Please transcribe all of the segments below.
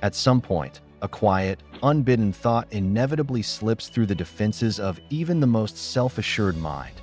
At some point, a quiet, unbidden thought inevitably slips through the defenses of even the most self-assured mind.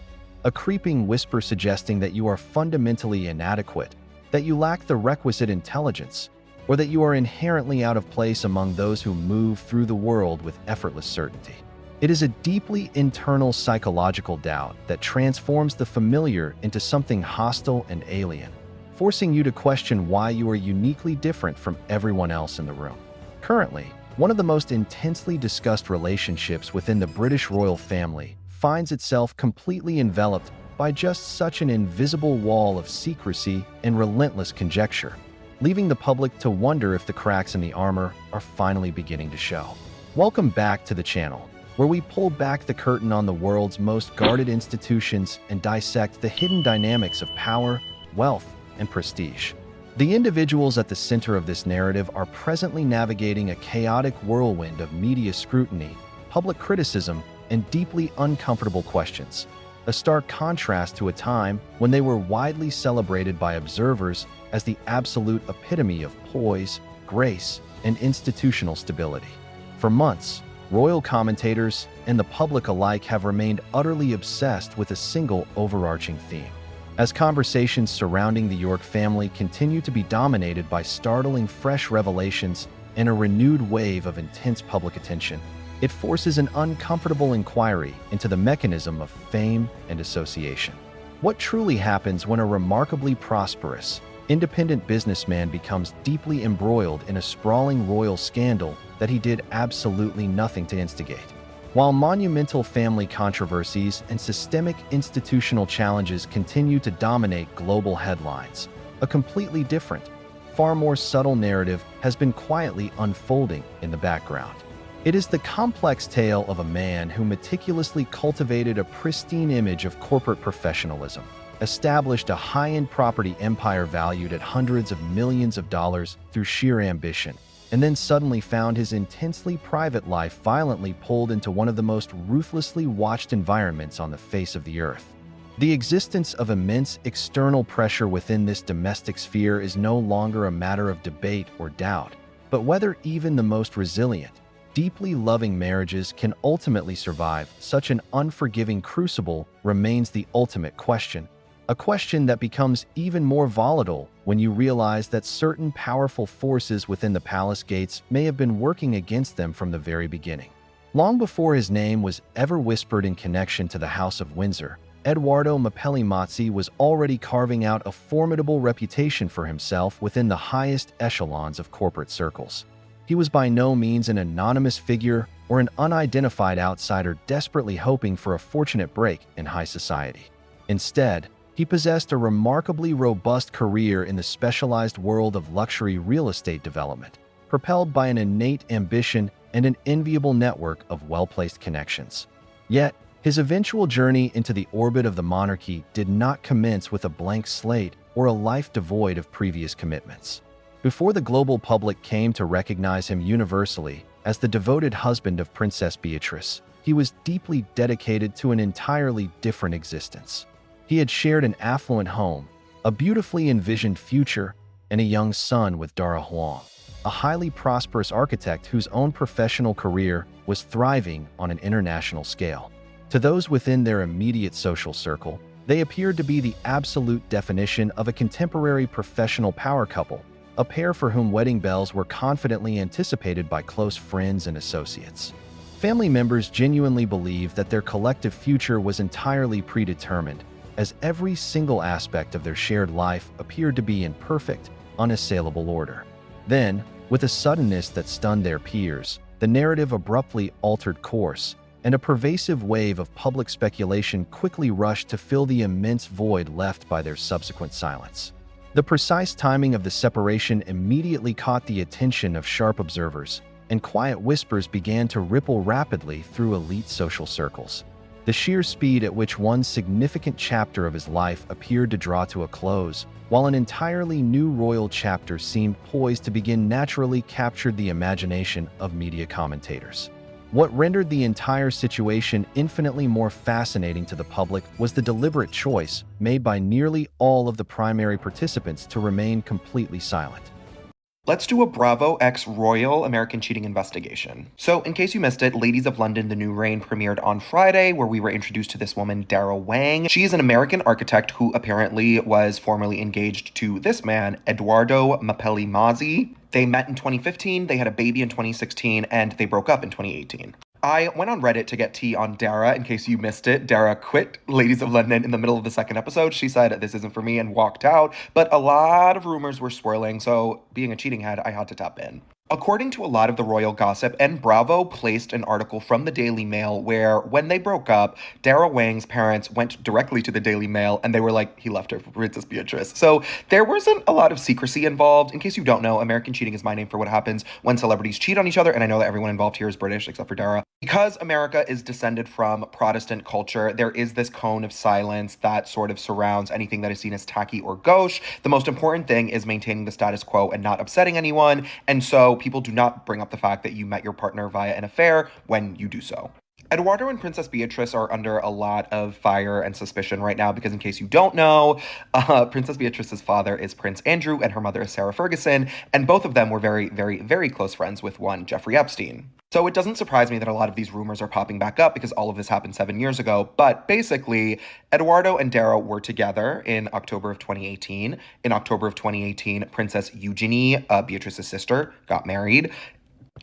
A creeping whisper suggesting that you are fundamentally inadequate, that you lack the requisite intelligence, or that you are inherently out of place among those who move through the world with effortless certainty. It is a deeply internal psychological doubt that transforms the familiar into something hostile and alien, forcing you to question why you are uniquely different from everyone else in the room. Currently, one of the most intensely discussed relationships within the British royal family finds itself completely enveloped by just such an invisible wall of secrecy and relentless conjecture, leaving the public to wonder if the cracks in the armor are finally beginning to show. Welcome back to the channel, where we pull back the curtain on the world's most guarded institutions and dissect the hidden dynamics of power, wealth, and prestige. The individuals at the center of this narrative are presently navigating a chaotic whirlwind of media scrutiny, public criticism, and deeply uncomfortable questions, a stark contrast to a time when they were widely celebrated by observers as the absolute epitome of poise, grace, and institutional stability. For months, royal commentators and the public alike have remained utterly obsessed with a single overarching theme. As conversations surrounding the York family continue to be dominated by startling fresh revelations and a renewed wave of intense public attention, it forces an uncomfortable inquiry into the mechanism of fame and association. What truly happens when a remarkably prosperous, independent businessman becomes deeply embroiled in a sprawling royal scandal that he did absolutely nothing to instigate? While monumental family controversies and systemic institutional challenges continue to dominate global headlines, a completely different, far more subtle narrative has been quietly unfolding in the background. It is the complex tale of a man who meticulously cultivated a pristine image of corporate professionalism, established a high-end property empire valued at hundreds of millions of dollars through sheer ambition, and then suddenly found his intensely private life violently pulled into one of the most ruthlessly watched environments on the face of the earth. The existence of immense external pressure within this domestic sphere is no longer a matter of debate or doubt, but whether even the most resilient, deeply loving marriages can ultimately survive such an unforgiving crucible remains the ultimate question, a question that becomes even more volatile when you realize that certain powerful forces within the palace gates may have been working against them from the very beginning. Long before his name was ever whispered in connection to the House of Windsor, Edoardo Mapelli Mozzi was already carving out a formidable reputation for himself within the highest echelons of corporate circles. He was by no means an anonymous figure or an unidentified outsider desperately hoping for a fortunate break in high society. Instead, he possessed a remarkably robust career in the specialized world of luxury real estate development, propelled by an innate ambition and an enviable network of well-placed connections. Yet, his eventual journey into the orbit of the monarchy did not commence with a blank slate or a life devoid of previous commitments. Before the global public came to recognize him universally as the devoted husband of Princess Beatrice, he was deeply dedicated to an entirely different existence. He had shared an affluent home, a beautifully envisioned future, and a young son with Dara Huang, a highly prosperous architect whose own professional career was thriving on an international scale. To those within their immediate social circle, they appeared to be the absolute definition of a contemporary professional power couple, a pair for whom wedding bells were confidently anticipated by close friends and associates. Family members genuinely believed that their collective future was entirely predetermined, as every single aspect of their shared life appeared to be in perfect, unassailable order. Then, with a suddenness that stunned their peers, the narrative abruptly altered course, and a pervasive wave of public speculation quickly rushed to fill the immense void left by their subsequent silence. The precise timing of the separation immediately caught the attention of sharp observers, and quiet whispers began to ripple rapidly through elite social circles. The sheer speed at which one significant chapter of his life appeared to draw to a close, while an entirely new royal chapter seemed poised to begin naturally captured the imagination of media commentators. What rendered the entire situation infinitely more fascinating to the public was the deliberate choice made by nearly all of the primary participants to remain completely silent. Let's do a Bravo X Royal American Cheating Investigation. So, in case you missed it, Ladies of London, The New Reign premiered on Friday, where we were introduced to this woman, Dara Wang. She is an American architect who apparently was formerly engaged to this man, Edoardo Mapelli Mozzi. They met in 2015, they had a baby in 2016, and they broke up in 2018. I went on Reddit to get tea on Dara. In case you missed it, Dara quit Ladies of London in the middle of the second episode. She said, "This isn't for me," and walked out. But a lot of rumors were swirling, so being a cheating head, I had to tap in. According to a lot of the royal gossip, and Bravo placed an article from the Daily Mail where, when they broke up, Dara Wang's parents went directly to the Daily Mail and they were like, he left her for Princess Beatrice. So there wasn't a lot of secrecy involved. In case you don't know, American cheating is my name for what happens when celebrities cheat on each other, and I know that everyone involved here is British except for Dara. Because America is descended from Protestant culture, there is this cone of silence that sort of surrounds anything that is seen as tacky or gauche. The most important thing is maintaining the status quo and not upsetting anyone, and so people do not bring up the fact that you met your partner via an affair when you do so. Edoardo and Princess Beatrice are under a lot of fire and suspicion right now because, in case you don't know, Princess Beatrice's father is Prince Andrew and her mother is Sarah Ferguson, and both of them were very, very, very close friends with one Jeffrey Epstein. So it doesn't surprise me that a lot of these rumors are popping back up because all of this happened 7 years ago. But basically, Edoardo and Dara were together in October of 2018. In October of 2018, Princess Eugenie, Beatrice's sister, got married.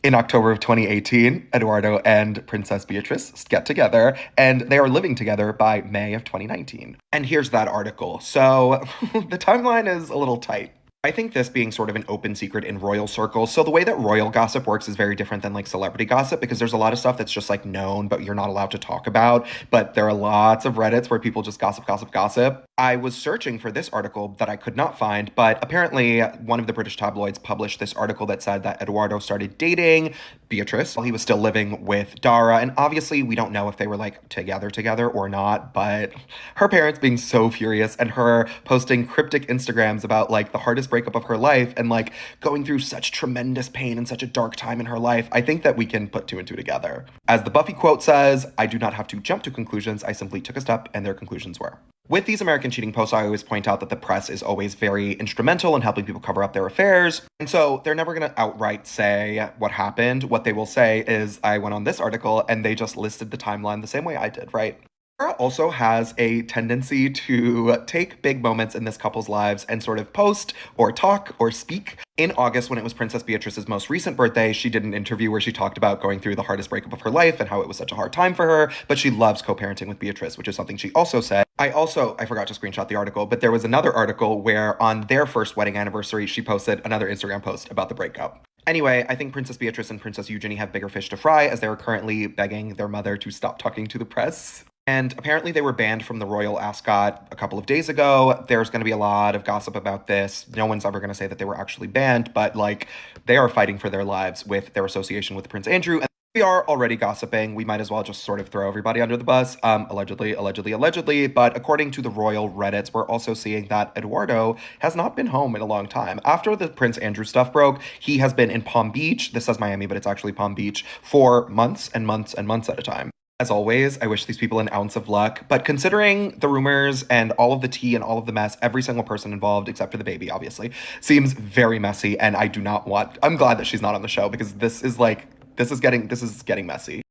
In October of 2018, Edoardo and Princess Beatrice get together, and they are living together by May of 2019. And here's that article. So the timeline is a little tight. I think this being sort of an open secret in royal circles. So the way that royal gossip works is very different than like celebrity gossip, because there's a lot of stuff that's just like known, but you're not allowed to talk about. But there are lots of Reddits where people just gossip, gossip, gossip. I was searching for this article that I could not find, but apparently one of the British tabloids published this article that said that Edoardo started dating Beatrice while he was still living with Dara. And obviously we don't know if they were like together or not, but her parents being so furious and her posting cryptic Instagrams about like the hardest breakup of her life and like going through such tremendous pain and such a dark time in her life, I think that we can put two and two together. As the Buffy quote says, "I do not have to jump to conclusions. I simply took a step and their conclusions were." With these American cheating posts, I always point out that the press is always very instrumental in helping people cover up their affairs. And so they're never going to outright say what happened. What they will say is, I went on this article and they just listed the timeline the same way I did, right? Sarah also has a tendency to take big moments in this couple's lives and sort of post or talk or speak. In August, when it was Princess Beatrice's most recent birthday, she did an interview where she talked about going through the hardest breakup of her life and how it was such a hard time for her, but she loves co-parenting with Beatrice, which is something she also said. I forgot to screenshot the article, but there was another article where on their first wedding anniversary, she posted another Instagram post about the breakup. Anyway, I think Princess Beatrice and Princess Eugenie have bigger fish to fry, as they are currently begging their mother to stop talking to the press. And apparently they were banned from the royal ascot a couple of days ago. There's going to be a lot of gossip about this. No one's ever going to say that they were actually banned, but like they are fighting for their lives with their association with Prince Andrew. And we are already gossiping. We might as well just sort of throw everybody under the bus. Allegedly. But according to the royal Reddits, we're also seeing that Edoardo has not been home in a long time. After the Prince Andrew stuff broke, he has been in Palm Beach. This says Miami, but it's actually Palm Beach for months and months and months at a time. As always, I wish these people an ounce of luck, but considering the rumors and all of the tea and all of the mess, every single person involved, except for the baby, obviously, seems very messy, and I'm glad that she's not on the show, because this is getting messy.